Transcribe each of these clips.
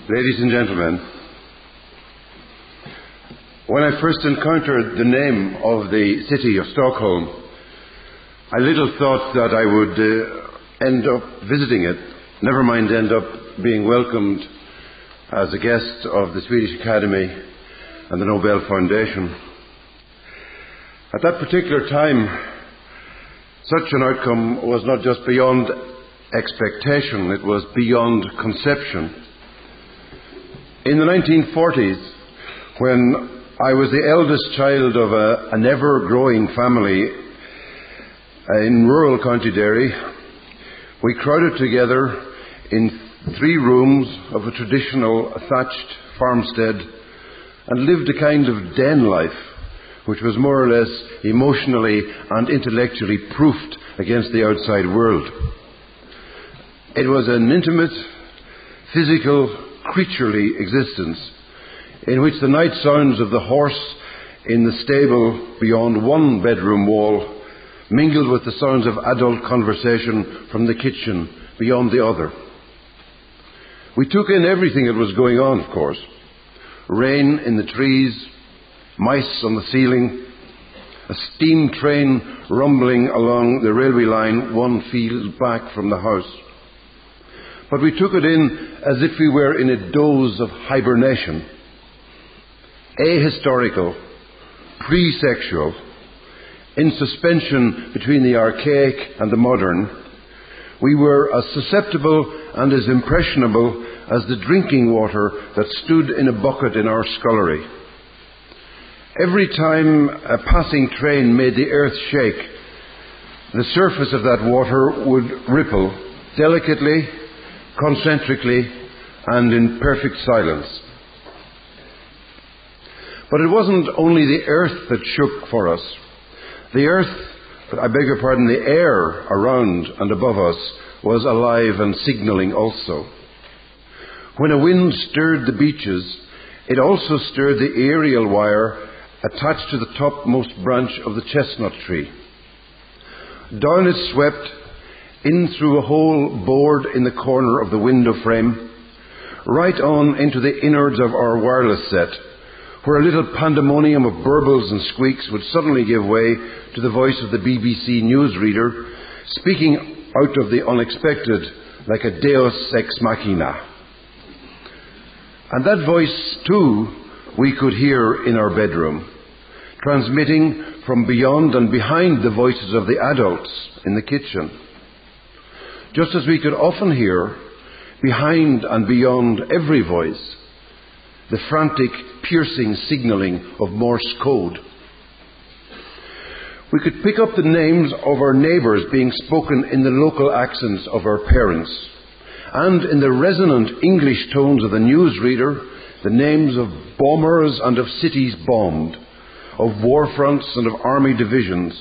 Ladies and gentlemen, when I first encountered the name of the city of Stockholm, I little thought that I would end up visiting it, never mind end up being welcomed as a guest of the Swedish Academy and the Nobel Foundation. At that particular time, such an outcome was not just beyond expectation, it was beyond conception. In the 1940s, when I was the eldest child of an ever-growing family in rural County Derry, we crowded together in 3 rooms of a traditional thatched farmstead and lived a kind of den life, which was more or less emotionally and intellectually proofed against the outside world. It was an intimate, physical, creaturely existence in which the night sounds of the horse in the stable beyond one bedroom wall mingled with the sounds of adult conversation from the kitchen beyond the other. We took in everything that was going on, of course. Rain in the trees, mice on the ceiling, a steam train rumbling along the railway line 1 field back from the house. But we took it in as if we were in a doze of hibernation. Ahistorical, pre-sexual, in suspension between the archaic and the modern, we were as susceptible and as impressionable as the drinking water that stood in a bucket in our scullery. Every time a passing train made the earth shake, the surface of that water would ripple delicately, concentrically, and in perfect silence. But it wasn't only the earth that shook for us. The earth, the air around and above us was alive and signalling also. When a wind stirred the beeches, it also stirred the aerial wire attached to the topmost branch of the chestnut tree. Down it swept, in through a hole bored in the corner of the window frame, right on into the innards of our wireless set, where a little pandemonium of burbles and squeaks would suddenly give way to the voice of the BBC newsreader, speaking out of the unexpected like a deus ex machina. And that voice, too, we could hear in our bedroom, transmitting from beyond and behind the voices of the adults in the kitchen. Just as we could often hear, behind and beyond every voice, the frantic, piercing signalling of Morse code. We could pick up the names of our neighbours being spoken in the local accents of our parents, and in the resonant English tones of the newsreader, the names of bombers and of cities bombed, of war fronts and of army divisions,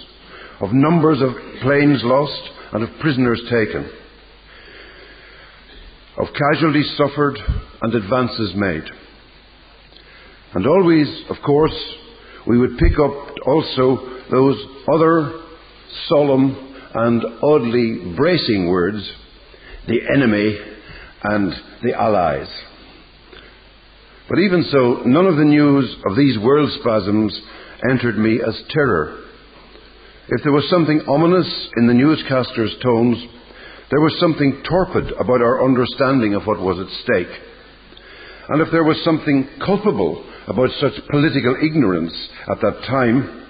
of numbers of planes lost and of prisoners taken, of casualties suffered and advances made. And always, of course, we would pick up also those other solemn and oddly bracing words, the enemy and the allies. But even so, none of the news of these world spasms entered me as terror. If there was something ominous in the newscasters' tones, there was something torpid about our understanding of what was at stake. And if there was something culpable about such political ignorance at that time,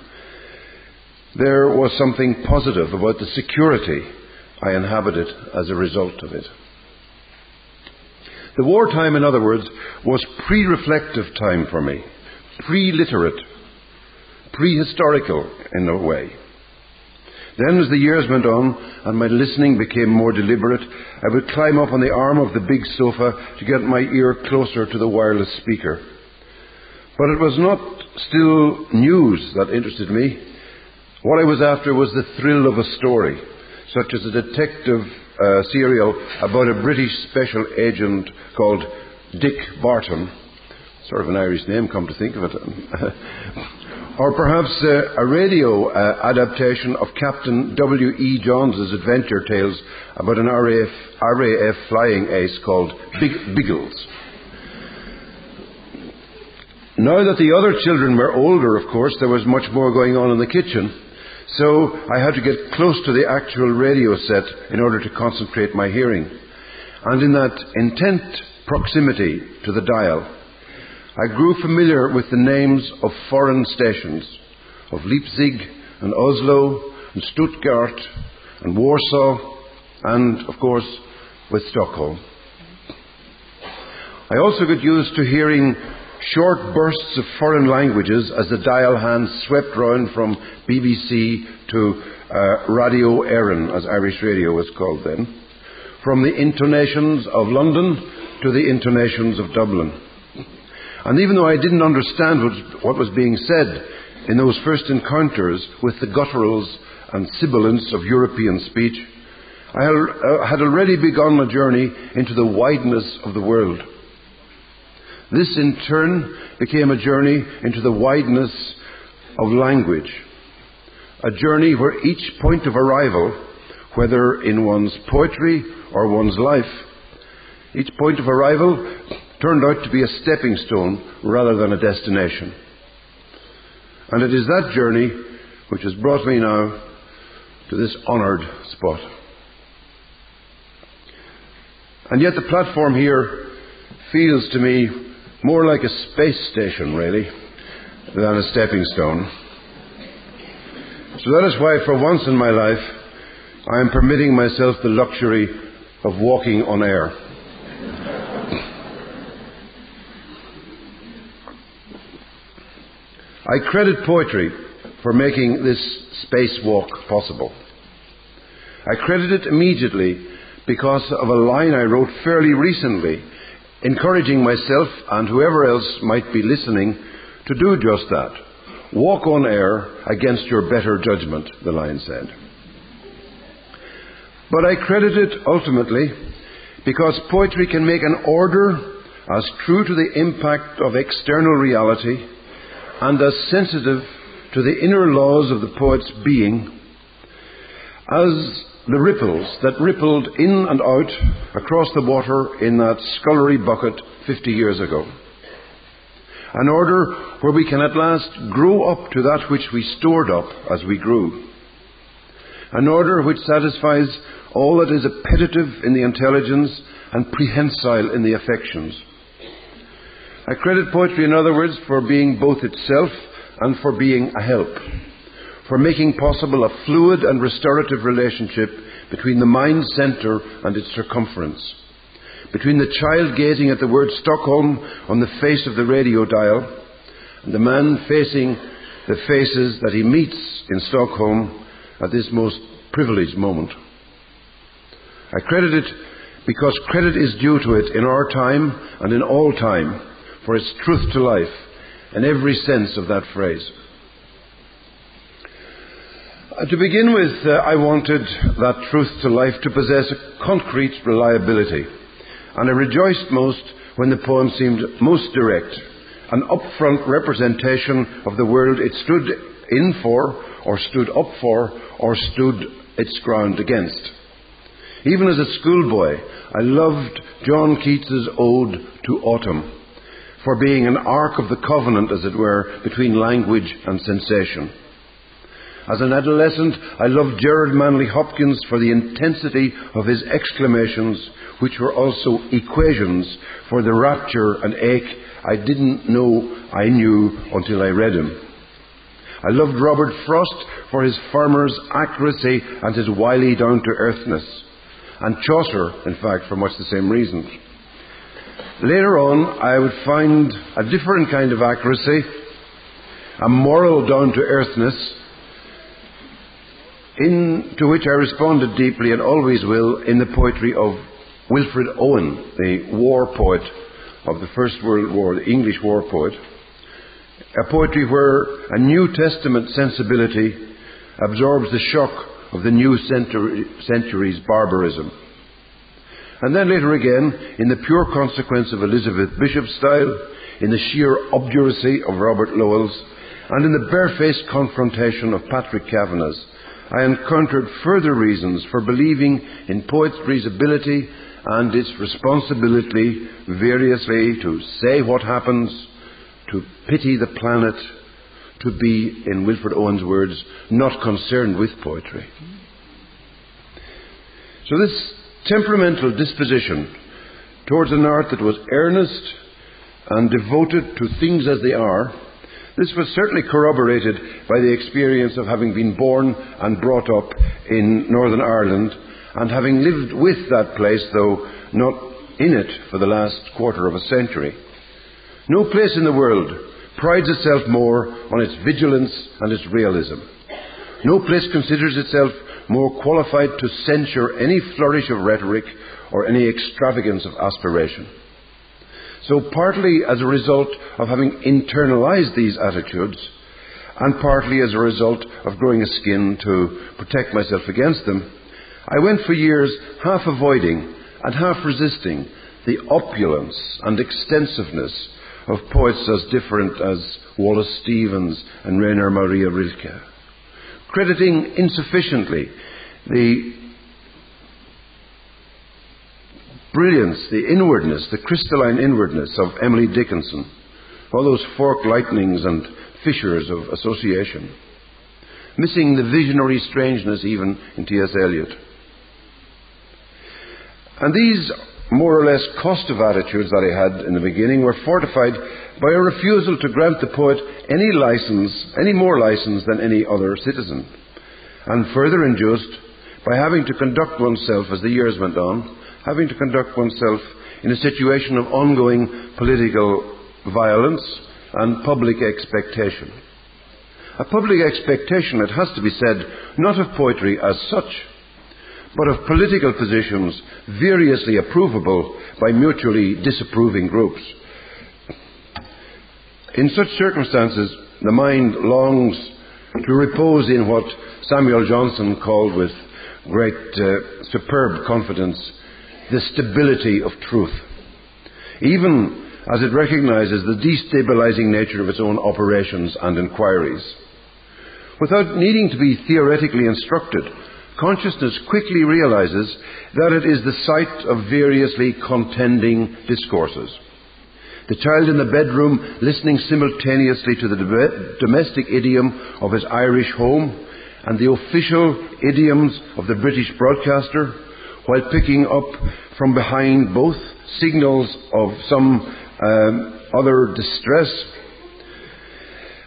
there was something positive about the security I inhabited as a result of it. The wartime, in other words, was pre-reflective time for me, pre-literate, prehistorical in a way. Then, as the years went on and my listening became more deliberate, I would climb up on the arm of the big sofa to get my ear closer to the wireless speaker. But it was not still news that interested me. What I was after was the thrill of a story, such as a detective serial about a British special agent called Dick Barton. Sort of an Irish name, come to think of it. Or perhaps a radio adaptation of Captain W.E. Jones's adventure tales about an RAF flying ace called Biggles. Now that the other children were older, of course, there was much more going on in the kitchen. So I had to get close to the actual radio set in order to concentrate my hearing. And in that intent proximity to the dial, I grew familiar with the names of foreign stations, of Leipzig and Oslo and Stuttgart and Warsaw and, of course, with Stockholm. I also got used to hearing short bursts of foreign languages as the dial hand swept round from BBC to Radio Éireann, as Irish radio was called then, from the intonations of London to the intonations of Dublin. And even though I didn't understand what was being said in those first encounters with the gutturals and sibilants of European speech, I had already begun a journey into the wideness of the world. This, in turn, became a journey into the wideness of language, a journey where each point of arrival, whether in one's poetry or one's life, each point of arrival turned out to be a stepping stone rather than a destination. And it is that journey which has brought me now to this honoured spot. And yet the platform here feels to me more like a space station, really, than a stepping stone. So that is why, for once in my life, I am permitting myself the luxury of walking on air. I credit poetry for making this spacewalk possible. I credit it immediately because of a line I wrote fairly recently, encouraging myself and whoever else might be listening to do just that. Walk on air against your better judgment, the line said. But I credit it ultimately because poetry can make an order as true to the impact of external reality and as sensitive to the inner laws of the poet's being as the ripples that rippled in and out across the water in that scullery bucket 50 years ago. An order where we can at last grow up to that which we stored up as we grew. An order which satisfies all that is appetitive in the intelligence and prehensile in the affections. I credit poetry, in other words, for being both itself and for being a help, for making possible a fluid and restorative relationship between the mind centre and its circumference, between the child gazing at the word Stockholm on the face of the radio dial and the man facing the faces that he meets in Stockholm at this most privileged moment. I credit it because credit is due to it in our time and in all time for its truth to life in every sense of that phrase. To begin with, I wanted that truth to life to possess a concrete reliability, and I rejoiced most when the poem seemed most direct, an upfront representation of the world it stood in for, or stood up for, or stood its ground against. Even as a schoolboy, I loved John Keats's Ode to Autumn, for being an ark of the covenant, as it were, between language and sensation. As an adolescent, I loved Gerard Manley Hopkins for the intensity of his exclamations, which were also equations for the rapture and ache I didn't know I knew until I read him. I loved Robert Frost for his farmer's accuracy and his wily down-to-earthness, and Chaucer, in fact, for much the same reasons. Later on, I would find a different kind of accuracy, a moral down-to-earthness, to which I responded deeply and always will in the poetry of Wilfred Owen, the war poet of the First World War, the English war poet. A poetry where a New Testament sensibility absorbs the shock of the new century's barbarism. And then later again, in the pure consequence of Elizabeth Bishop's style, in the sheer obduracy of Robert Lowell's, and in the barefaced confrontation of Patrick Kavanagh's, I encountered further reasons for believing in poetry's ability and its responsibility variously to say what happens, to pity the planet, to be, in Wilfred Owen's words, not concerned with poetry. So this temperamental disposition towards an art that was earnest and devoted to things as they are, this was certainly corroborated by the experience of having been born and brought up in Northern Ireland and having lived with that place, though not in it for the last quarter of a century. No place in the world prides itself more on its vigilance and its realism. No place considers itself more qualified to censure any flourish of rhetoric or any extravagance of aspiration. So partly as a result of having internalized these attitudes, and partly as a result of growing a skin to protect myself against them, I went for years half avoiding and half resisting the opulence and extensiveness of poets as different as Wallace Stevens and Rainer Maria Rilke, crediting insufficiently the brilliance, the inwardness, the crystalline inwardness of Emily Dickinson, all those forked lightnings and fissures of association, missing the visionary strangeness even in T.S. Eliot. And these more or less costive attitudes that I had in the beginning were fortified by a refusal to grant the poet any more license than any other citizen, and further induced by having to conduct oneself, as the years went on, having to conduct oneself in a situation of ongoing political violence and public expectation. A public expectation, it has to be said, not of poetry as such, but of political positions variously approvable by mutually disapproving groups. In such circumstances, the mind longs to repose in what Samuel Johnson called with great superb confidence the stability of truth, even as it recognizes the destabilizing nature of its own operations and inquiries. Without needing to be theoretically instructed, consciousness quickly realizes that it is the site of variously contending discourses. The child in the bedroom listening simultaneously to the domestic idiom of his Irish home and the official idioms of the British broadcaster, while picking up from behind both signals of some other distress.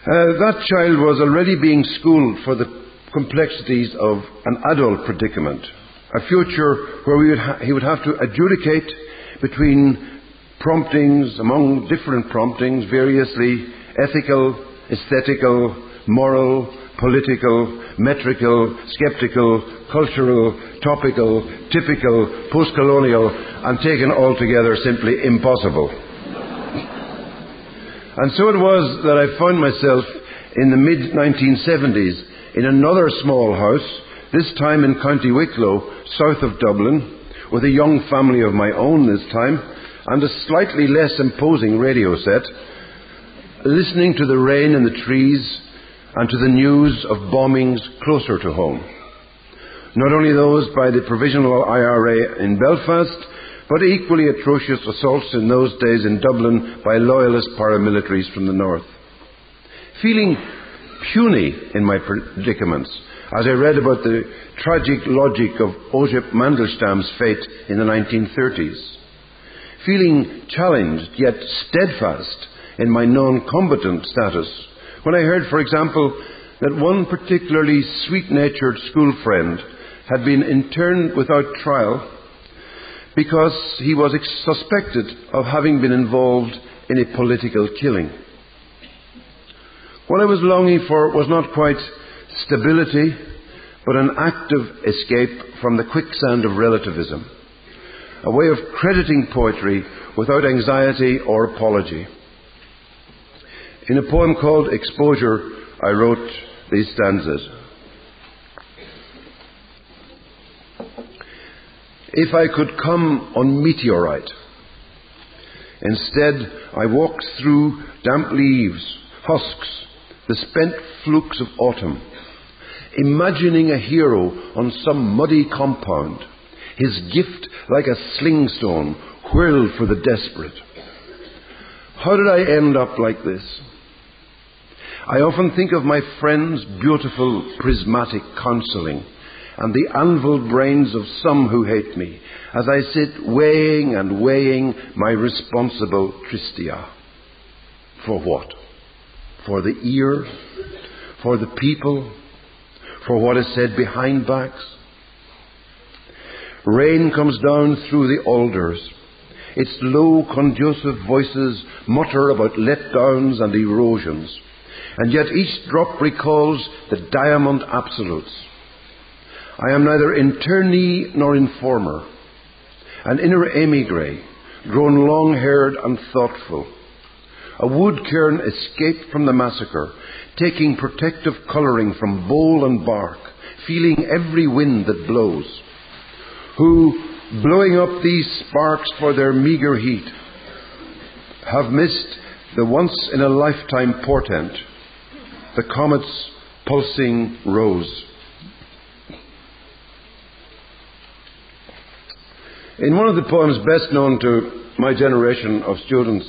That child was already being schooled for the complexities of an adult predicament, a future where he would have to adjudicate between promptings, among different promptings, variously ethical, aesthetical, moral, political, metrical, skeptical, cultural, topical, typical, post-colonial, and taken altogether simply impossible. And so it was that I found myself in the mid-1970s in another small house, this time in County Wicklow, south of Dublin, with a young family of my own this time, and a slightly less imposing radio set, listening to the rain in the trees and to the news of bombings closer to home. Not only those by the Provisional IRA in Belfast, but equally atrocious assaults in those days in Dublin by loyalist paramilitaries from the north. Feeling puny in my predicaments, as I read about the tragic logic of Ojip Mandelstam's fate in the 1930s. Feeling challenged, yet steadfast in my non-combatant status, when I heard, for example, that one particularly sweet-natured school friend had been interned without trial because he was suspected of having been involved in a political killing. What I was longing for was not quite stability, but an active escape from the quicksand of relativism, a way of crediting poetry without anxiety or apology. In a poem called Exposure, I wrote these stanzas. If I could come on Meteorite, instead I walked through damp leaves, husks, the spent flukes of autumn, imagining a hero on some muddy compound, his gift like a sling stone whirled for the desperate. How did I end up like this? I often think of my friends' beautiful prismatic counselling and the anvil brains of some who hate me as I sit weighing and weighing my responsible tristia. For what? For the ear? For the people? For what is said behind backs? Rain comes down through the alders. Its low, conducive voices mutter about letdowns and erosions, and yet each drop recalls the diamond absolutes. I am neither internee nor informer, an inner emigre, grown long-haired and thoughtful. A wood cairn escaped from the massacre, taking protective colouring from bole and bark, feeling every wind that blows, who, blowing up these sparks for their meagre heat, have missed the once-in-a-lifetime portent, the comet's pulsing rose. In one of the poems best known to my generation of students,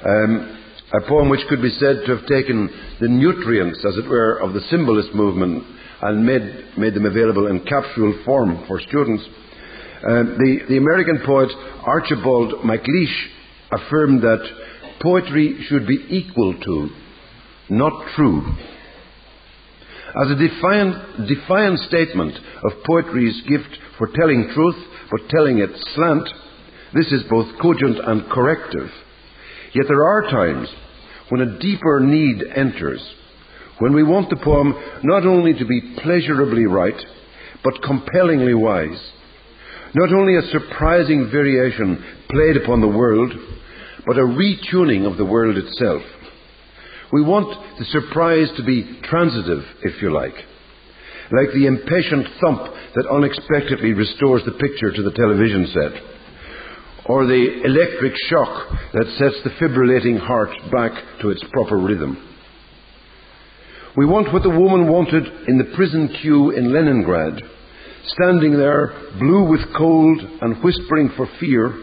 a poem which could be said to have taken the nutrients, as it were, of the symbolist movement and made them available in capsule form for students, the American poet Archibald MacLeish affirmed that poetry should be equal to, not true. As a defiant statement of poetry's gift for telling truth, but telling it slant, this is both cogent and corrective. Yet there are times when a deeper need enters, when we want the poem not only to be pleasurably right, but compellingly wise, not only a surprising variation played upon the world, but a retuning of the world itself. We want the surprise to be transitive, if you like the impatient thump that unexpectedly restores the picture to the television set, or the electric shock that sets the fibrillating heart back to its proper rhythm. We want what the woman wanted in the prison queue in Leningrad, standing there, blue with cold and whispering for fear,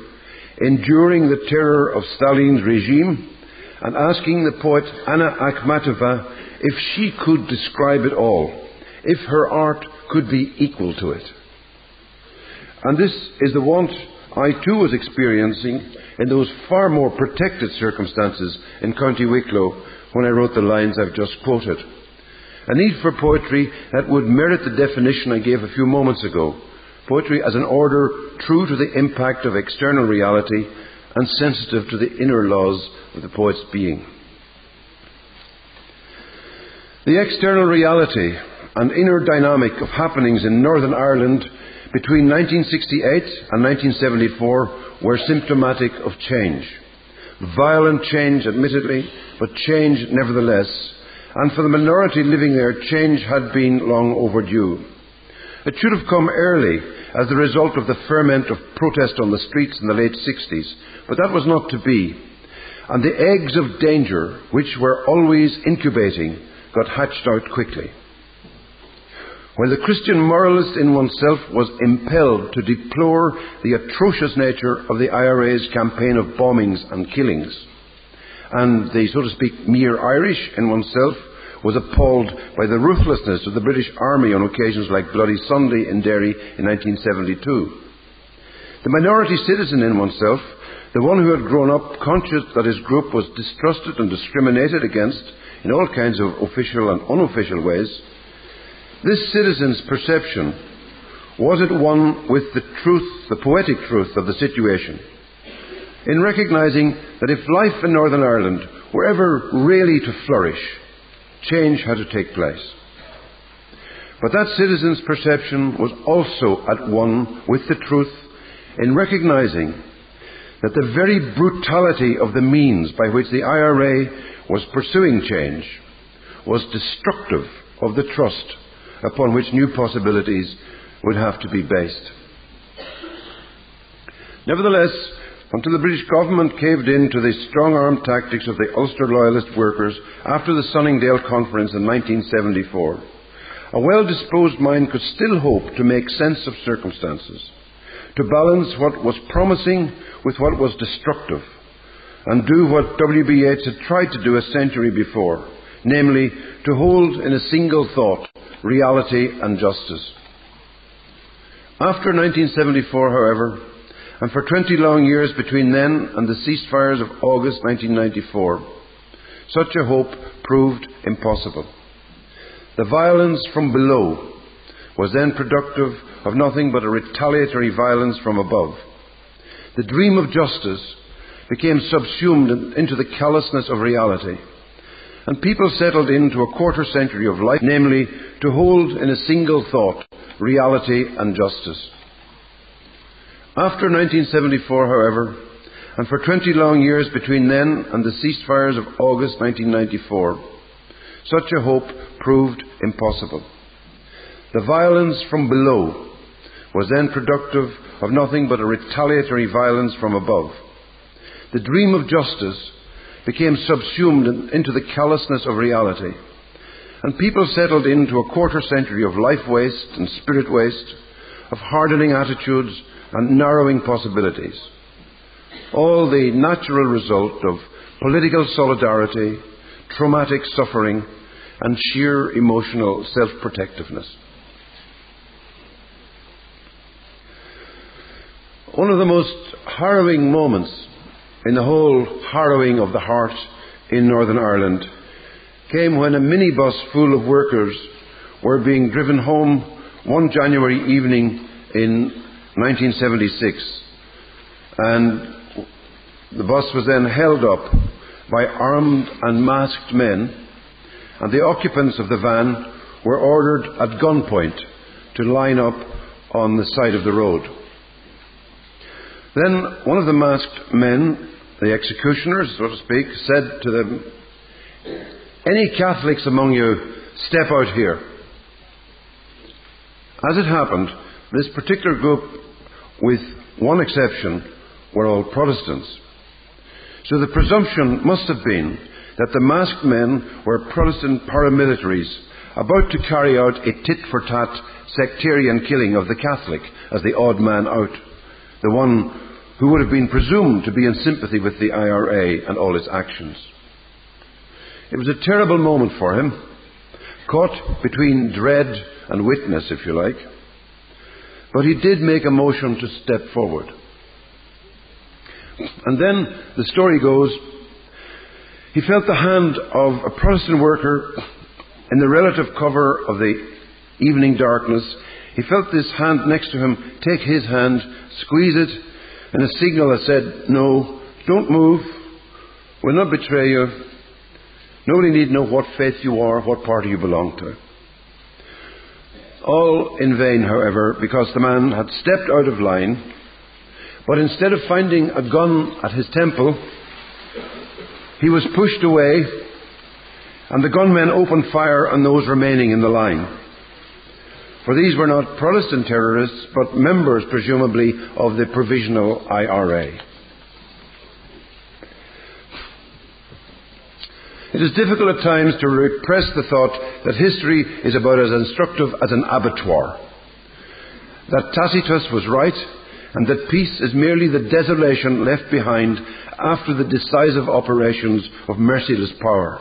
enduring the terror of Stalin's regime, and asking the poet Anna Akhmatova if she could describe it all, if her art could be equal to it. And this is the want I too was experiencing in those far more protected circumstances in County Wicklow when I wrote the lines I've just quoted. A need for poetry that would merit the definition I gave a few moments ago. Poetry as an order true to the impact of external reality and sensitive to the inner laws of the poet's being. The external reality and inner dynamic of happenings in Northern Ireland between 1968 and 1974 were symptomatic of change. Violent change, admittedly, but change nevertheless. And for the minority living there, change had been long overdue. It should have come early as the result of the ferment of protest on the streets in the late 60s, but that was not to be. And the eggs of danger, which were always incubating, got hatched out quickly. When the Christian moralist in oneself was impelled to deplore the atrocious nature of the IRA's campaign of bombings and killings, and the, so to speak, mere Irish in oneself was appalled by the ruthlessness of the British Army on occasions like Bloody Sunday in Derry in 1972. The minority citizen in oneself, the one who had grown up conscious that his group was distrusted and discriminated against in all kinds of official and unofficial ways, this citizen's perception was at one with the truth, the poetic truth of the situation, in recognising that if life in Northern Ireland were ever really to flourish, change had to take place. But that citizen's perception was also at one with the truth in recognising that the very brutality of the means by which the IRA was pursuing change was destructive of the trust upon which new possibilities would have to be based. Nevertheless, until the British government caved in to the strong-arm tactics of the Ulster Loyalist workers after the Sunningdale Conference in 1974, a well-disposed mind could still hope to make sense of circumstances, to balance what was promising with what was destructive, and do what W.B. Yeats had tried to do a century before, namely, to hold in a single thought reality and justice. After 1974, however, and for 20 long years between then and the ceasefires of August 1994, such a hope proved impossible. The violence from below was then productive of nothing but a retaliatory violence from above. The dream of justice became subsumed into the callousness of reality, and people settled into a quarter century of life, namely, to hold in a single thought reality and justice. After 1974, however, and for 20 long years between then and the ceasefires of August 1994, such a hope proved impossible. The violence from below was then productive of nothing but a retaliatory violence from above. The dream of justice became subsumed into the callousness of reality, and people settled into a quarter century of life waste and spirit waste, of hardening attitudes and narrowing possibilities, all the natural result of political solidarity, traumatic suffering, and sheer emotional self-protectiveness. One of the most harrowing moments in the whole harrowing of the heart in Northern Ireland came when a minibus full of workers were being driven home one January evening in 1976, and the bus was then held up by armed and masked men, and the occupants of the van were ordered at gunpoint to line up on the side of the road. Then one of the masked men, the executioners, so to speak, said to them, "Any Catholics among you, step out here." As it happened, this particular group, with one exception, were all Protestants. So the presumption must have been that the masked men were Protestant paramilitaries about to carry out a tit-for-tat sectarian killing of the Catholic as the odd man out, the one who would have been presumed to be in sympathy with the IRA and all its actions. It was a terrible moment for him, caught between dread and witness, if you like. But he did make a motion to step forward. And then, the story goes, he felt the hand of a Protestant worker in the relative cover of the evening darkness. He felt this hand next to him take his hand, squeeze it, and a signal that said, "No, don't move. We'll not betray you. Nobody need know what faith you are, what party you belong to." All in vain, however, because the man had stepped out of line, but instead of finding a gun at his temple, he was pushed away, and the gunmen opened fire on those remaining in the line. For these were not Protestant terrorists, but members, presumably, of the Provisional IRA. It is difficult at times to repress the thought that history is about as instructive as an abattoir, that Tacitus was right, and that peace is merely the desolation left behind after the decisive operations of merciless power.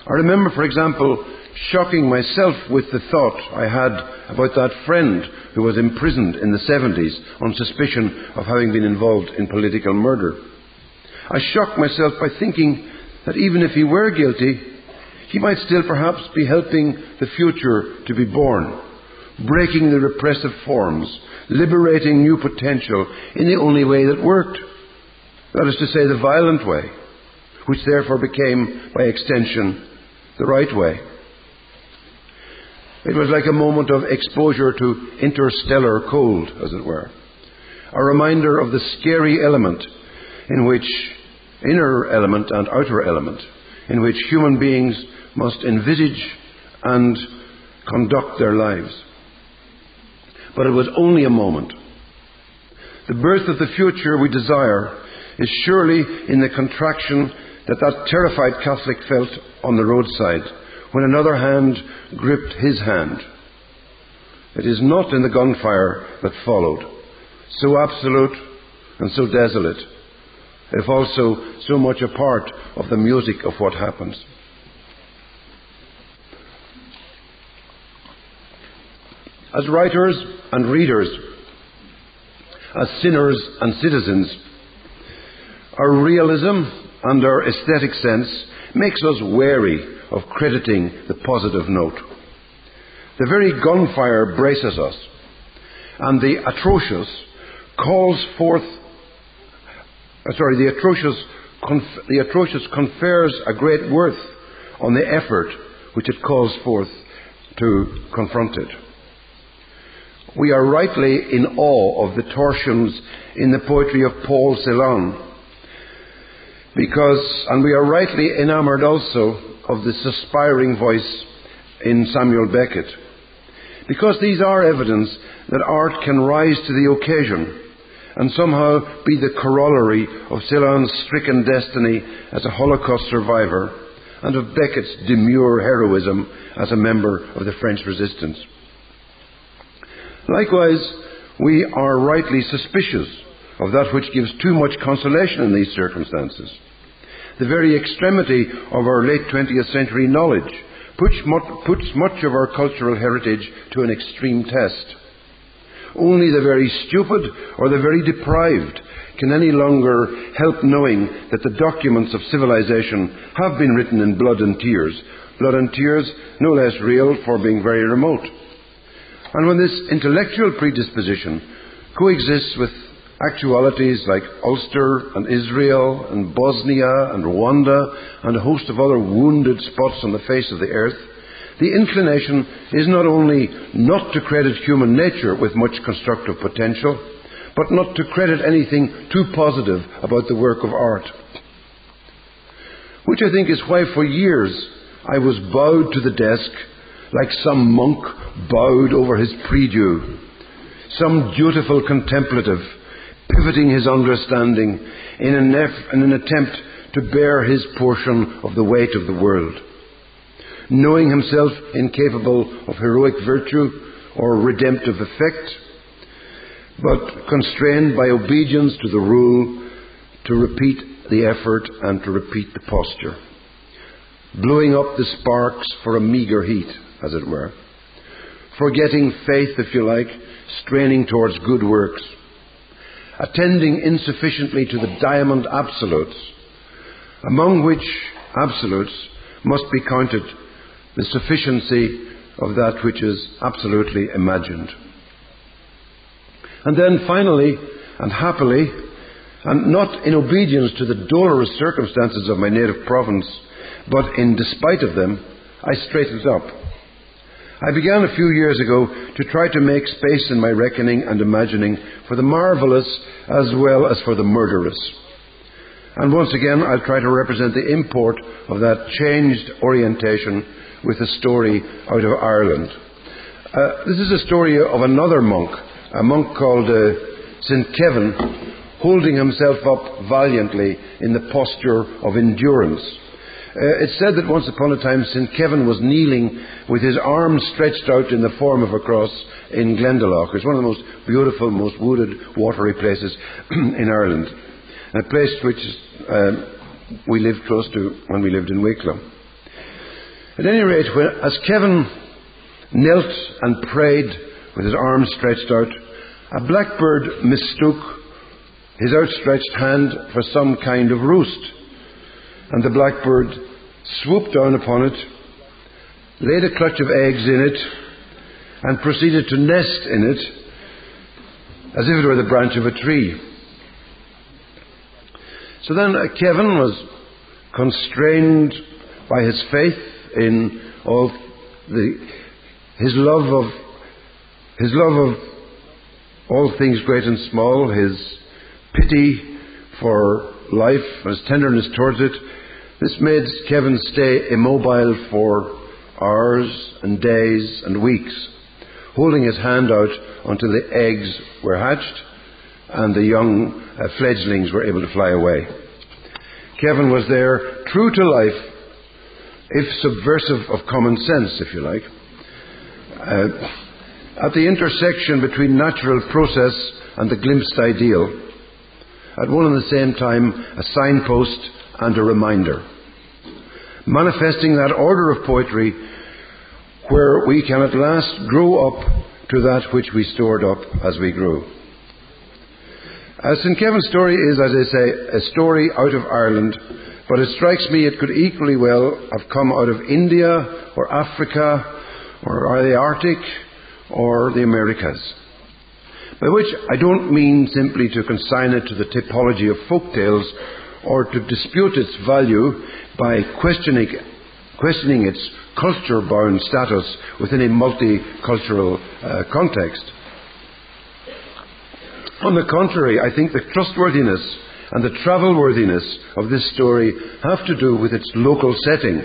I remember, for example, shocking myself with the thought I had about that friend who was imprisoned in the 70s on suspicion of having been involved in political murder. I shocked myself by thinking that even if he were guilty, he might still perhaps be helping the future to be born, breaking the repressive forms, liberating new potential in the only way that worked. That is to say, the violent way, which therefore became, by extension, the right way. It was like a moment of exposure to interstellar cold, as it were. A reminder of the scary element in which, inner element and outer element, in which human beings must envisage and conduct their lives. But it was only a moment. The birth of the future we desire is surely in the contraction that terrified Catholic felt on the roadside when another hand gripped his hand. It is not in the gunfire that followed, so absolute and so desolate. if also so much a part of the music of what happens. As writers and readers, as sinners and citizens, our realism and our aesthetic sense makes us wary of crediting the positive note. The very gunfire braces us, and the atrocious confers a great worth on the effort which it calls forth to confront it. We are rightly in awe of the torsions in the poetry of Paul Celan, and we are rightly enamoured also of the suspiring voice in Samuel Beckett, because these are evidence that art can rise to the occasion and somehow be the corollary of Celan's stricken destiny as a Holocaust survivor and of Beckett's demure heroism as a member of the French resistance. Likewise, we are rightly suspicious of that which gives too much consolation in these circumstances. The very extremity of our late 20th century knowledge puts much of our cultural heritage to an extreme test. Only the very stupid or the very deprived can any longer help knowing that the documents of civilization have been written in blood and tears no less real for being very remote. And when this intellectual predisposition coexists with actualities like Ulster and Israel and Bosnia and Rwanda and a host of other wounded spots on the face of the earth, the inclination is not only not to credit human nature with much constructive potential, but not to credit anything too positive about the work of art. Which I think is why for years I was bowed to the desk like some monk bowed over his prie-dieu, some dutiful contemplative pivoting his understanding in an attempt to bear his portion of the weight of the world, knowing himself incapable of heroic virtue or redemptive effect, but constrained by obedience to the rule to repeat the effort and to repeat the posture, blowing up the sparks for a meagre heat, as it were, forgetting faith, if you like, straining towards good works, attending insufficiently to the diamond absolutes, among which absolutes must be counted the sufficiency of that which is absolutely imagined. And then finally, and happily, and not in obedience to the dolorous circumstances of my native province, but in despite of them, I straightened up. I began a few years ago to try to make space in my reckoning and imagining for the marvellous as well as for the murderous. And once again, I'll try to represent the import of that changed orientation with a story out of Ireland. This is a story of another monk, a monk called St. Kevin, holding himself up valiantly in the posture of endurance. It's said that once upon a time St. Kevin was kneeling with his arms stretched out in the form of a cross in Glendalough. It's one of the most beautiful, most wooded, watery places in Ireland. A place which we lived close to when we lived in Wicklow. At any rate, as Kevin knelt and prayed with his arms stretched out, a blackbird mistook his outstretched hand for some kind of roost. And the blackbird swooped down upon it, laid a clutch of eggs in it, and proceeded to nest in it as if it were the branch of a tree. So then Kevin was constrained by his faith in his love of all things great and small, his pity for life, his tenderness towards it. This made Kevin stay immobile for hours and days and weeks, holding his hand out until the eggs were hatched and the young fledglings were able to fly away. Kevin was there, true to life, if subversive of common sense, if you like, at the intersection between natural process and the glimpsed ideal, at one and the same time a signpost and a reminder, manifesting that order of poetry where we can at last grow up to that which we stored up as we grew. St. Kevin's story is, as I say, a story out of Ireland, but it strikes me it could equally well have come out of India or Africa or the Arctic or the Americas. By which I don't mean simply to consign it to the typology of folk tales or to dispute its value by questioning its culture-bound status within a multicultural context. On the contrary, I think the trustworthiness and the travel-worthiness of this story have to do with its local setting.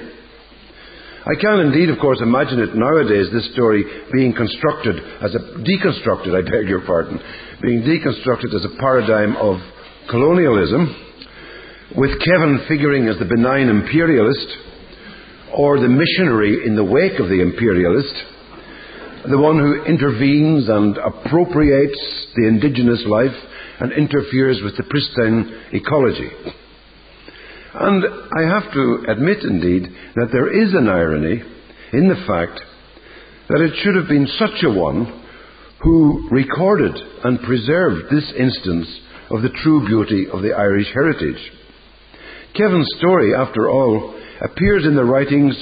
I can indeed, of course, imagine it nowadays, this story being deconstructed as a paradigm of colonialism, with Kevin figuring as the benign imperialist, or the missionary in the wake of the imperialist, the one who intervenes and appropriates the indigenous life and interferes with the pristine ecology. And I have to admit, indeed, that there is an irony in the fact that it should have been such a one who recorded and preserved this instance of the true beauty of the Irish heritage. Kevin's story, after all, appears in the writings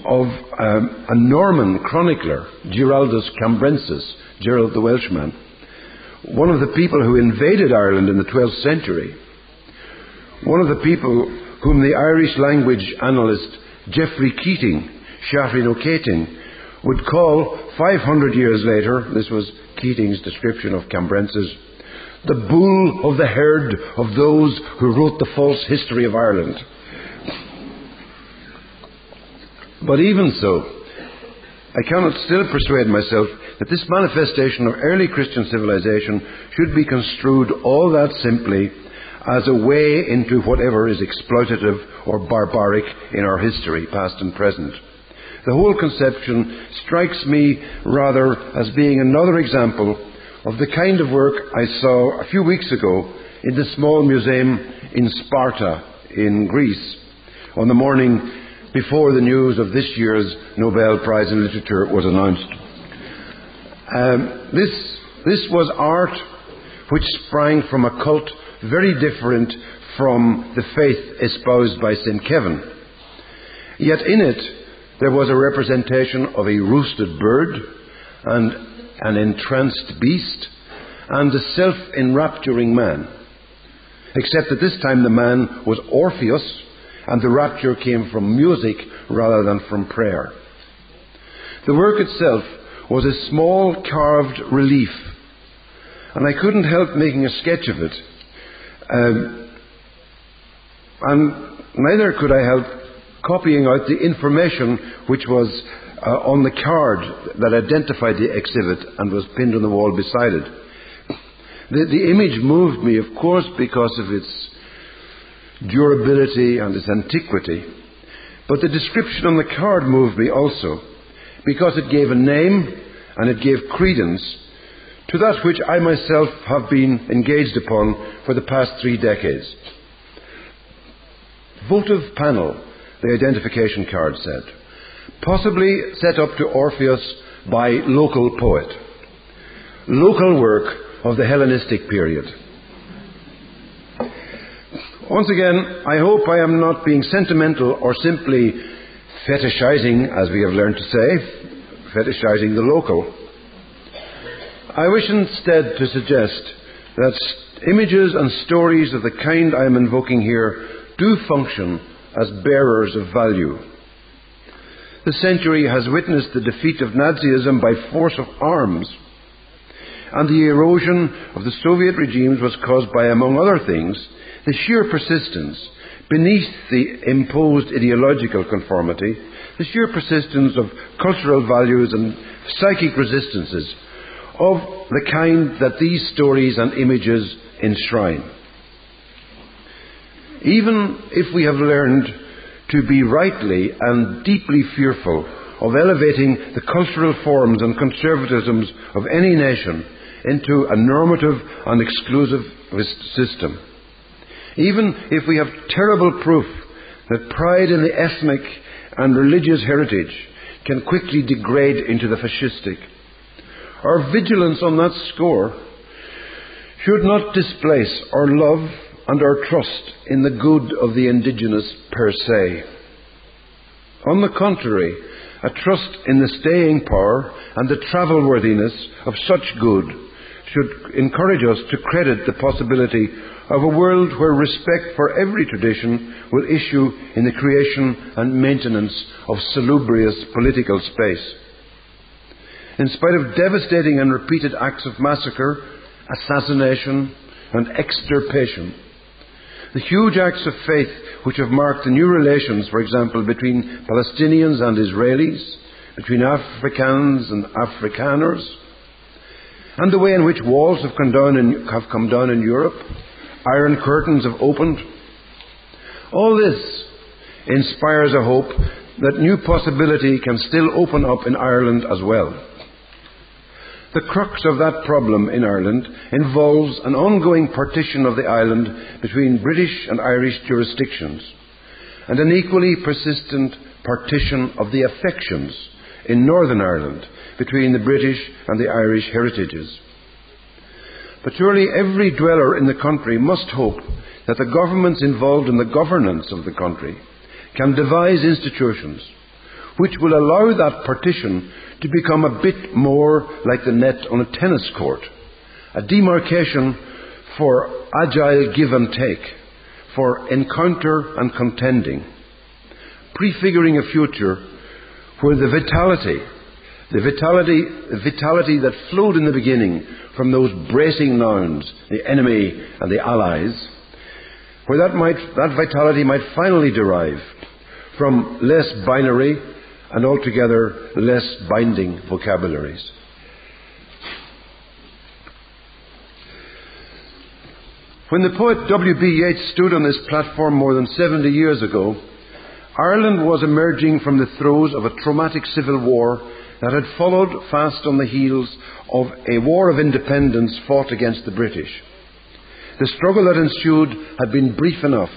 of a Norman chronicler, Giraldus Cambrensis, Gerald the Welshman, one of the people who invaded Ireland in the 12th century, one of the people whom the Irish language analyst Geoffrey Keating, Shafrin O'Keating, would call 500 years later, this was Keating's description of Cambrensis, the bull of the herd of those who wrote the false history of Ireland. But even so, I cannot still persuade myself that this manifestation of early Christian civilization should be construed all that simply as a way into whatever is exploitative or barbaric in our history, past and present. The whole conception strikes me rather as being another example of the kind of work I saw a few weeks ago in the small museum in Sparta in Greece on the morning before the news of this year's Nobel Prize in Literature was announced. This was art which sprang from a cult very different from the faith espoused by St. Kevin. Yet in it there was a representation of a roosted bird and an entranced beast and a self-enrapturing man. Except that this time the man was Orpheus, and the rapture came from music rather than from prayer. The work itself was a small carved relief, and I couldn't help making a sketch of it. And neither could I help copying out the information which was on the card that identified the exhibit and was pinned on the wall beside it. The image moved me, of course, because of its durability and its antiquity. But the description on the card moved me also, because it gave a name and it gave credence to that which I myself have been engaged upon for the past 3 decades. Votive panel, the identification card said, possibly set up to Orpheus by local poet. Local work of the Hellenistic period. Once again, I hope I am not being sentimental or simply fetishizing, as we have learned to say, fetishizing the local. I wish instead to suggest that images and stories of the kind I am invoking here do function as bearers of value. The century has witnessed the defeat of Nazism by force of arms, and the erosion of the Soviet regimes was caused by, among other things, the sheer persistence, beneath the imposed ideological conformity, the sheer persistence of cultural values and psychic resistances of the kind that these stories and images enshrine. Even if we have learned to be rightly and deeply fearful of elevating the cultural forms and conservatisms of any nation into a normative and exclusivist system, even if we have terrible proof that pride in the ethnic and religious heritage can quickly degrade into the fascistic. Our vigilance on that score should not displace our love and our trust in the good of the indigenous per se. On the contrary, a trust in the staying power and the travel-worthiness of such good should encourage us to credit the possibility of a world where respect for every tradition will issue in the creation and maintenance of salubrious political space. In spite of devastating and repeated acts of massacre, assassination, and extirpation, the huge acts of faith which have marked the new relations, for example, between Palestinians and Israelis, between Africans and Afrikaners, and the way in which walls have come down in Europe, Iron Curtains have opened. All this inspires a hope that new possibility can still open up in Ireland as well. The crux of that problem in Ireland involves an ongoing partition of the island between British and Irish jurisdictions, and an equally persistent partition of the affections in Northern Ireland between the British and the Irish heritages. But surely every dweller in the country must hope that the governments involved in the governance of the country can devise institutions which will allow that partition to become a bit more like the net on a tennis court, a demarcation for agile give and take, for encounter and contending, prefiguring a future where the vitality that flowed in the beginning from those bracing nouns, the enemy and the allies, where that vitality might finally derive from less binary and altogether less binding vocabularies. When the poet W.B. Yeats stood on this platform more than 70 years ago, Ireland was emerging from the throes of a traumatic civil war that had followed fast on the heels of a war of independence fought against the British. The struggle that ensued had been brief enough.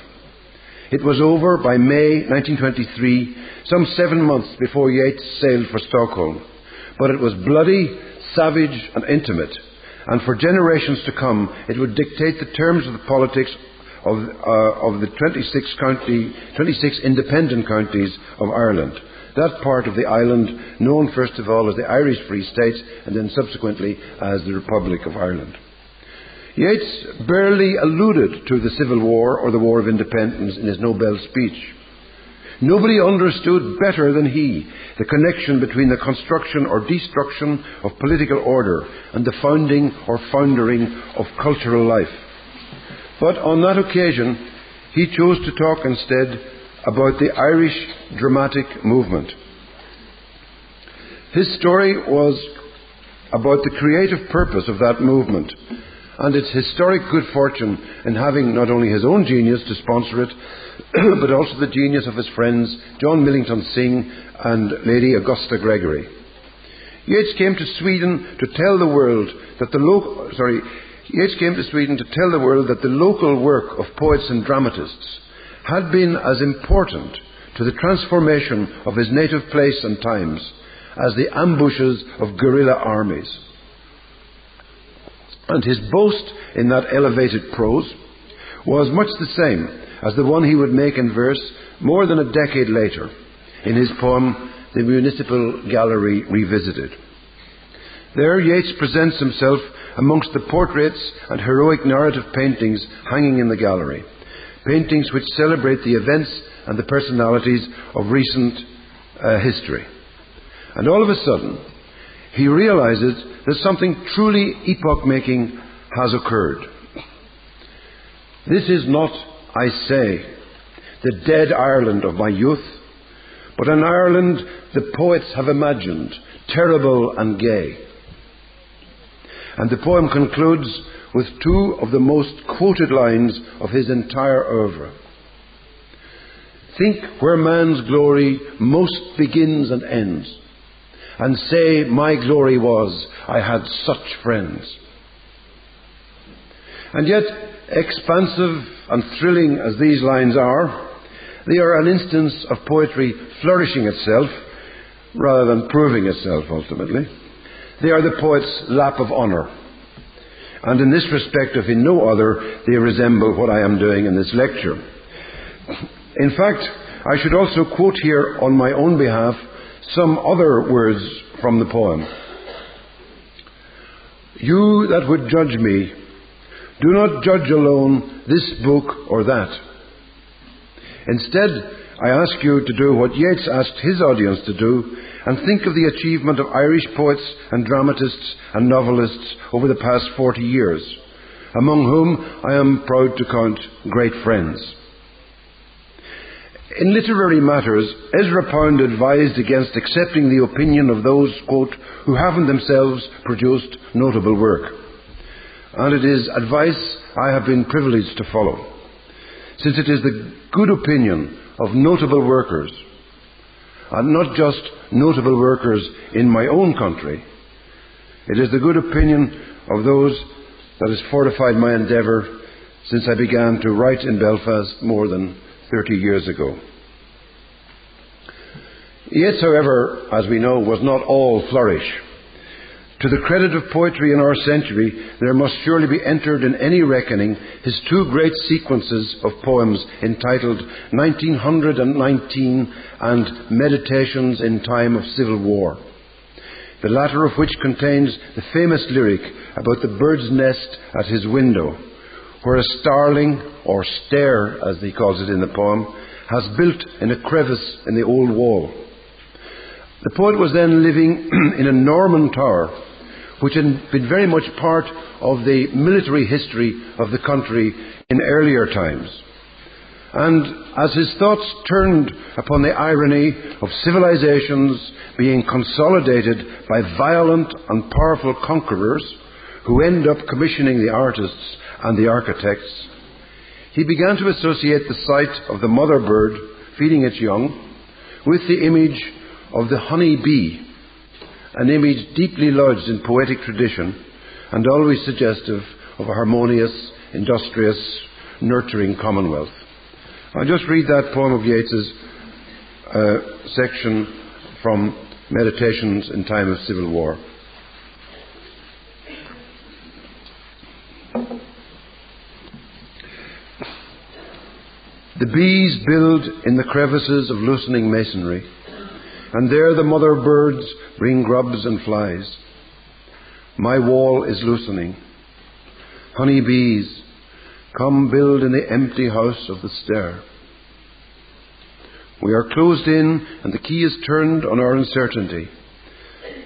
It was over by May 1923, some 7 months before Yeats sailed for Stockholm. But it was bloody, savage and intimate, and for generations to come it would dictate the terms of the politics of the 26 independent counties of Ireland, that part of the island known first of all as the Irish Free State and then subsequently as the Republic of Ireland. Yeats barely alluded to the Civil War or the War of Independence in his Nobel speech. Nobody understood better than he the connection between the construction or destruction of political order and the founding or foundering of cultural life. But on that occasion, he chose to talk instead about the Irish dramatic movement. His story was about the creative purpose of that movement and its historic good fortune in having not only his own genius to sponsor it, but also the genius of his friends John Millington Synge and Lady Augusta Gregory. Yeats came to Sweden to tell the world that the local work of poets and dramatists had been as important to the transformation of his native place and times as the ambushes of guerrilla armies. And his boast in that elevated prose was much the same as the one he would make in verse more than a decade later in his poem The Municipal Gallery Revisited. There Yeats presents himself amongst the portraits and heroic narrative paintings hanging in the gallery, paintings which celebrate the events and the personalities of recent history. And all of a sudden, he realizes that something truly epoch-making has occurred. This is not, I say, the dead Ireland of my youth, but an Ireland the poets have imagined, terrible and gay. And the poem concludes with two of the most quoted lines of his entire oeuvre. Think where man's glory most begins and ends, and say, my glory was, I had such friends. And yet, Expansive and thrilling as these lines are, they are an instance of poetry flourishing itself rather than proving itself ultimately. They are the poet's lap of honour. And in this respect, if in no other, they resemble what I am doing in this lecture. In fact, I should also quote here on my own behalf some other words from the poem. You that would judge me, do not judge alone this book or that. Instead, I ask you to do what Yeats asked his audience to do, and think of the achievement of Irish poets and dramatists and novelists over the past 40 years, among whom I am proud to count great friends. In literary matters, Ezra Pound advised against accepting the opinion of those, quote, who haven't themselves produced notable work. And it is advice I have been privileged to follow, since it is the good opinion of notable workers, and not just notable workers in my own country. It is the good opinion of those that has fortified my endeavour since I began to write in Belfast more than 30 years ago. Yeats, however, as we know, was not all flourish. To the credit of poetry in our century, there must surely be entered in any reckoning his two great sequences of poems entitled 1919 and Meditations in Time of Civil War, the latter of which contains the famous lyric about the bird's nest at his window, where a starling, or stare as he calls it in the poem, has built in a crevice in the old wall. The poet was then living in a Norman tower, which had been very much part of the military history of the country in earlier times. And as his thoughts turned upon the irony of civilizations being consolidated by violent and powerful conquerors who end up commissioning the artists and the architects, he began to associate the sight of the mother bird feeding its young with the image of the honey bee, an image deeply lodged in poetic tradition and always suggestive of a harmonious, industrious, nurturing commonwealth. I'll just read that poem of Yeats's section from Meditations in Time of Civil War. The bees build in the crevices of loosening masonry, and there the mother birds bring grubs and flies. My wall is loosening. Honey bees, come build in the empty house of the stair. We are closed in, and the key is turned on our uncertainty.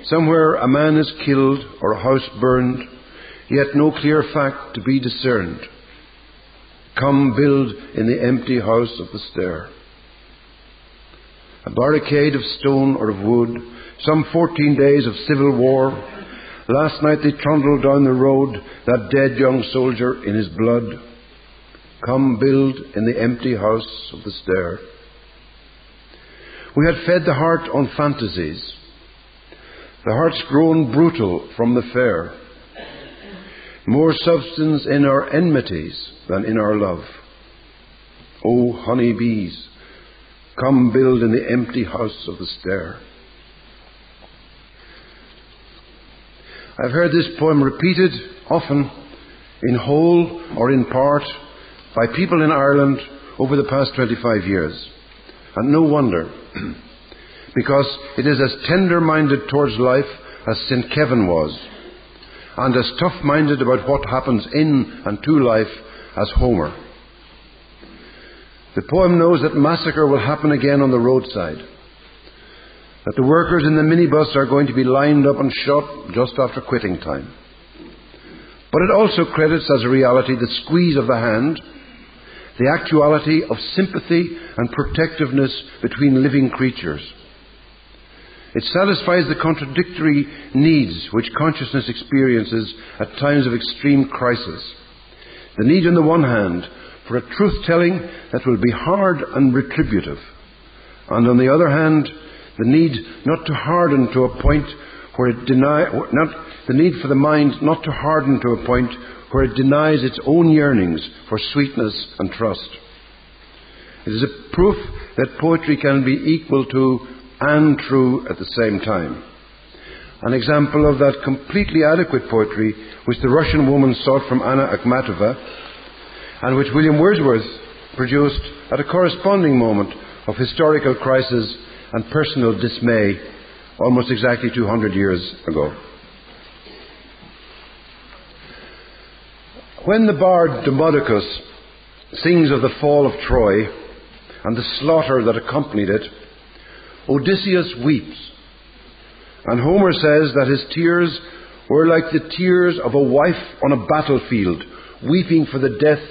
Somewhere a man is killed or a house burned, yet no clear fact to be discerned. Come build in the empty house of the stair. A barricade of stone or of wood, some 14 days of civil war. Last night they trundled down the road that dead young soldier in his blood. Come build in the empty house of the stair. We had fed the heart on fantasies. The heart's grown brutal from the fair. More substance in our enmities than in our love. O honey bees, come build in the empty house of the stair. I've heard this poem repeated often, in whole or in part, by people in Ireland over the past 25 years. And no wonder, because it is as tender-minded towards life as St. Kevin was, and as tough-minded about what happens in and to life as Homer. The poem knows that massacre will happen again on the roadside, that the workers in the minibus are going to be lined up and shot just after quitting time. But it also credits as a reality the squeeze of the hand, the actuality of sympathy and protectiveness between living creatures. It satisfies the contradictory needs which consciousness experiences at times of extreme crisis. The need on the one hand for a truth-telling that will be hard and retributive, and on the other hand, the need not to harden to a point the need for the mind not to harden to a point where it denies its own yearnings for sweetness and trust. It is a proof that poetry can be equal to and true at the same time. An example of that completely adequate poetry which the Russian woman sought from Anna Akhmatova, and which William Wordsworth produced at a corresponding moment of historical crisis and personal dismay almost exactly 200 years ago. When the bard Demodocus sings of the fall of Troy and the slaughter that accompanied it, Odysseus weeps, and Homer says that his tears were like the tears of a wife on a battlefield, weeping for the death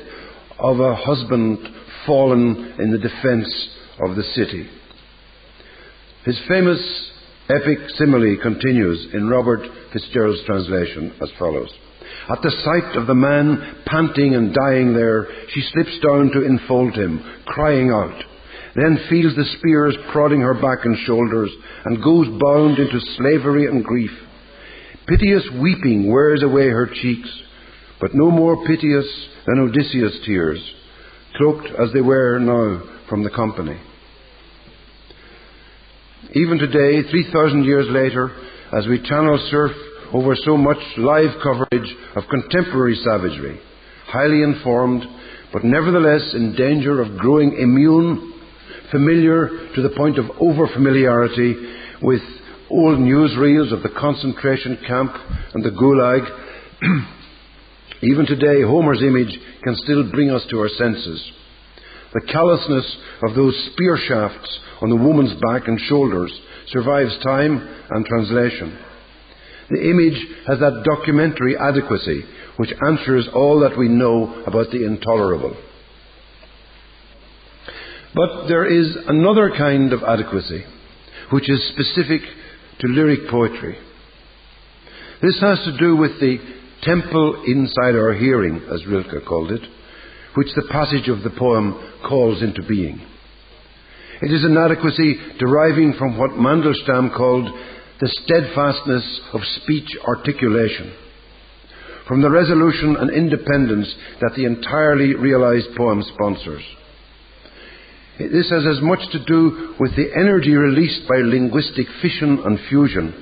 of a husband fallen in the defence of the city. His famous epic simile continues in Robert Fitzgerald's translation as follows. At the sight of the man panting and dying there, she slips down to enfold him, crying out, then feels the spears prodding her back and shoulders, and goes bound into slavery and grief. Piteous weeping wears away her cheeks, but no more piteous than Odysseus' tears, cloaked as they were now from the company. Even today, 3,000 years later, as we channel surf over so much live coverage of contemporary savagery, highly informed, but nevertheless in danger of growing immune, familiar to the point of over-familiarity with old newsreels of the concentration camp and the gulag, even today Homer's image can still bring us to our senses. The callousness of those spear shafts on the woman's back and shoulders survives time and translation. The image has that documentary adequacy which answers all that we know about the intolerable. But there is another kind of adequacy which is specific to lyric poetry. This has to do with the temple inside our hearing, as Rilke called it, which the passage of the poem calls into being. It is an adequacy deriving from what Mandelstam called the steadfastness of speech articulation, from the resolution and independence that the entirely realized poem sponsors. This has as much to do with the energy released by linguistic fission and fusion,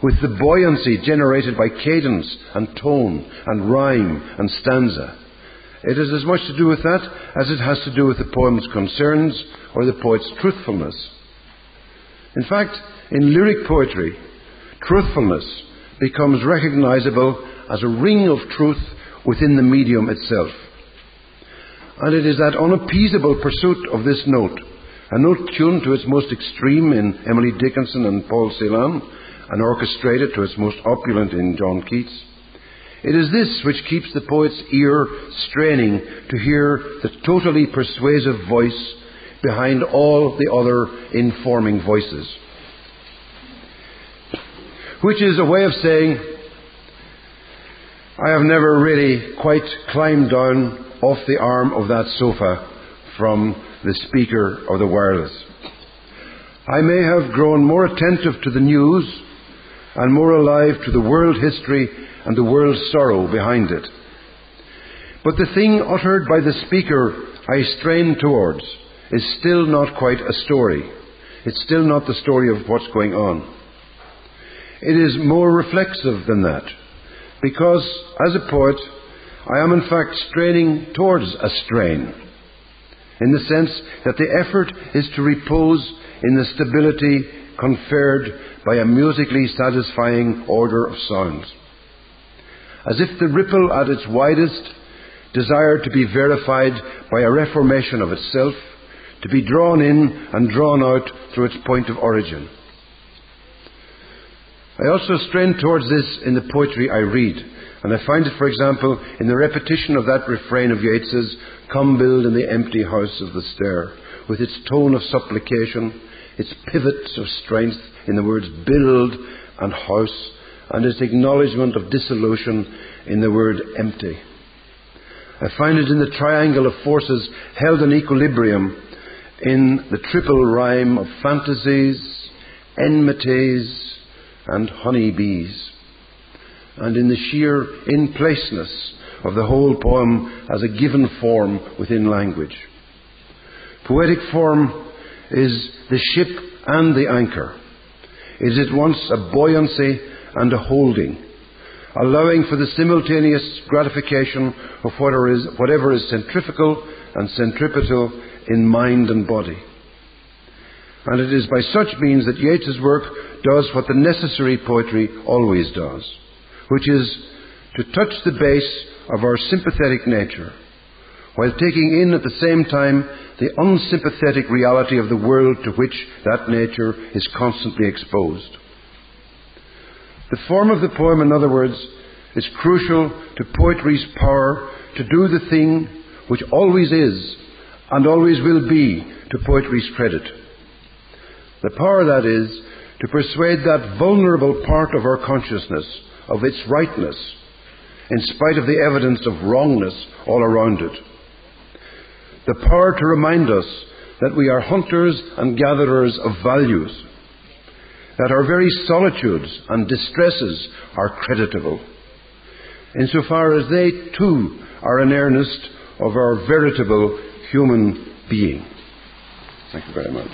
with the buoyancy generated by cadence and tone and rhyme and stanza. It has as much to do with that as it has to do with the poem's concerns or the poet's truthfulness. In fact, in lyric poetry, truthfulness becomes recognizable as a ring of truth within the medium itself. And it is that unappeasable pursuit of this note, a note tuned to its most extreme in Emily Dickinson and Paul Celan, and orchestrated to its most opulent in John Keats. It is this which keeps the poet's ear straining to hear the totally persuasive voice behind all the other informing voices. Which is a way of saying, I have never really quite climbed down off the arm of that sofa from the speaker or the wireless. I may have grown more attentive to the news and more alive to the world history and the world's sorrow behind it. But the thing uttered by the speaker I strain towards is still not quite a story. It's still not the story of what's going on. It is more reflexive than that, because as a poet, I am in fact straining towards a strain, in the sense that the effort is to repose in the stability conferred by a musically satisfying order of sounds. As if the ripple at its widest desired to be verified by a reformation of itself, to be drawn in and drawn out through its point of origin. I also strain towards this in the poetry I read, and I find it, for example, in the repetition of that refrain of Yeats's, "Come build in the empty house of the stair," with its tone of supplication, its pivots of strength in the words build and house, and its acknowledgement of dissolution in the word empty. I find it in the triangle of forces held in equilibrium in the triple rhyme of fantasies, enmities, and honey bees, and in the sheer in-placeness of the whole poem as a given form within language. Poetic form is the ship and the anchor. It is at once a buoyancy and a holding, allowing for the simultaneous gratification of whatever is centrifugal and centripetal in mind and body. And it is by such means that Yeats's work does what the necessary poetry always does, which is to touch the base of our sympathetic nature, while taking in at the same time the unsympathetic reality of the world to which that nature is constantly exposed. The form of the poem, in other words, is crucial to poetry's power to do the thing which always is and always will be to poetry's credit. The power, that is, to persuade that vulnerable part of our consciousness of its rightness, in spite of the evidence of wrongness all around it. The power to remind us that we are hunters and gatherers of values, that our very solitudes and distresses are creditable, insofar as they too are an earnest of our veritable human being. Thank you very much.